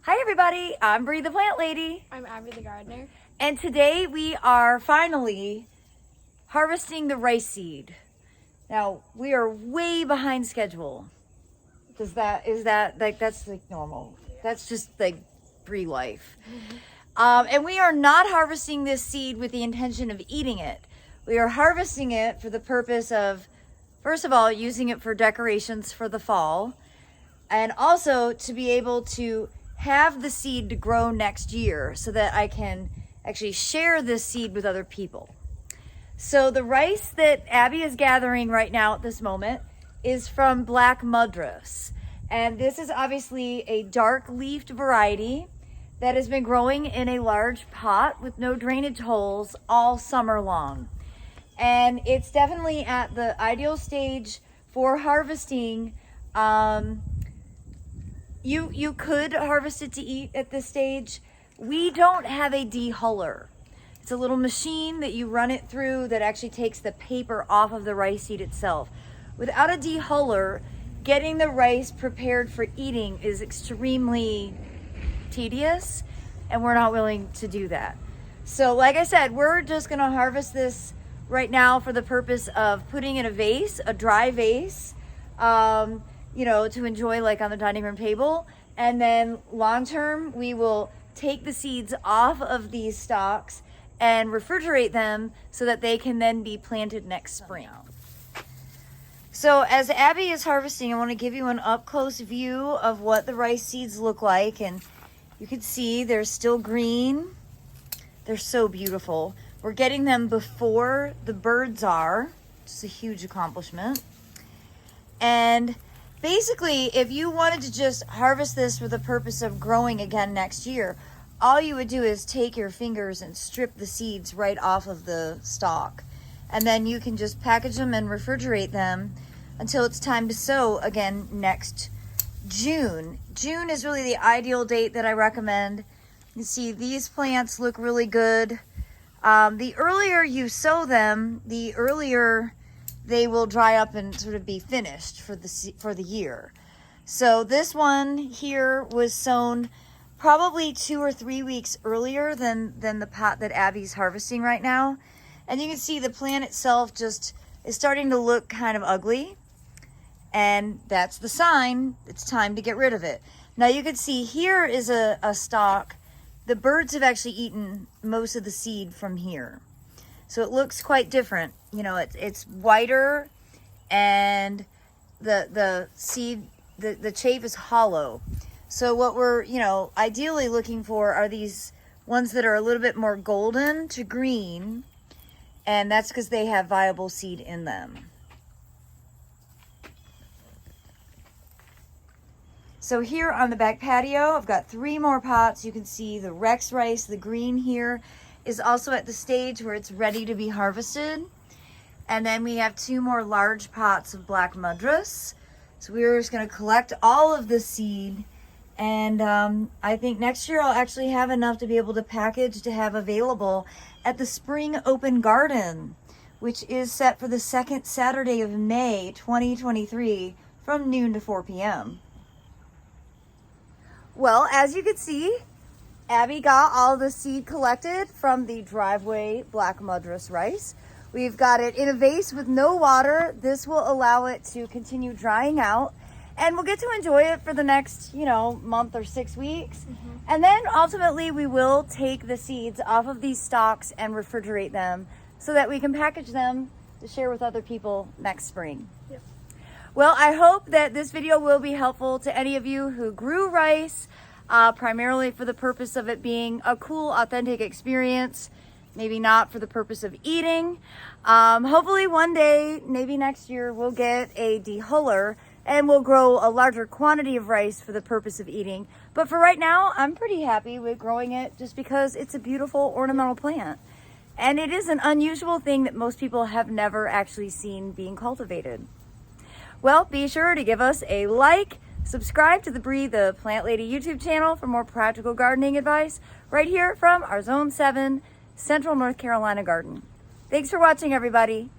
Hi everybody, I'm Bree the Plant Lady. I'm Abby the gardener. And today we are finally harvesting the rice seed. Now, we are way behind schedule. Is that like, that's like normal. That's just like Bree life. And we are not harvesting this seed with the intention of eating it. We are harvesting it for the purpose of, first of all, using it for decorations for the fall, and also to be able to have the seed to grow next year so that I can actually share this seed with other people. So the rice that Abby is gathering right now at this moment is from Black Madras. And this is obviously a dark leafed variety that has been growing in a large pot with no drainage holes all summer long. And it's definitely at the ideal stage for harvesting. You could harvest it to eat at this stage. We don't have a dehuller. It's a little machine that you run it through that actually takes the paper off of the rice seed itself. Without a dehuller, getting the rice prepared for eating is extremely tedious, and we're not willing to do that. So like I said, we're just gonna harvest this right now for the purpose of putting in a vase, a dry vase, to enjoy like on the dining room table. And then long term, we will take the seeds off of these stalks and refrigerate them so that they can then be planted next spring. So as Abby is harvesting, I want to give you an up close view of what the rice seeds look like. And you can see they're still green. They're so beautiful. We're getting them before the birds are, which is a huge accomplishment. And basically, if you wanted to just harvest this for the purpose of growing again next year, all you would do is take your fingers and strip the seeds right off of the stalk. And then you can just package them and refrigerate them until it's time to sow again next June. June is really the ideal date that I recommend. You see these plants look really good. The earlier you sow them, the earlier they will dry up and sort of be finished for the year. So this one here was sown probably 2 or 3 weeks earlier than the pot that Abby's harvesting right now. And you can see the plant itself just is starting to look kind of ugly. And that's the sign it's time to get rid of it. Now you can see here is a stalk. The birds have actually eaten most of the seed from here. So it looks quite different. You know, it's whiter, and the seed, the chaff is hollow. So what we're, ideally looking for are these ones that are a little bit more golden to green, and that's because they have viable seed in them. So here on the back patio, I've got 3 more pots. You can see the Rex rice, the green here, is also at the stage where it's ready to be harvested. And then we have 2 more large pots of Black Madras. So we're just going to collect all of the seed. And I think next year I'll actually have enough to be able to package to have available at the Spring Open Garden, which is set for the 2nd Saturday of May 2023 from noon to 4 p.m. Well, as you can see, Abby got all the seed collected from the driveway Black Madras rice. We've got it in a vase with no water. This will allow it to continue drying out, and we'll get to enjoy it for the next, month or 6 weeks. And then ultimately we will take the seeds off of these stalks and refrigerate them so that we can package them to share with other people next spring. Yep. Well, I hope that this video will be helpful to any of you who grew rice, primarily for the purpose of it being a cool, authentic experience, maybe not for the purpose of eating. Hopefully one day, maybe next year, we'll get a dehuller and we'll grow a larger quantity of rice for the purpose of eating. But for right now, I'm pretty happy with growing it just because it's a beautiful ornamental plant. And it is an unusual thing that most people have never actually seen being cultivated. Well, be sure to give us a like, subscribe to the Bree the Plant Lady YouTube channel for more practical gardening advice right here from our Zone 7 Central North Carolina garden. Thanks for watching, everybody.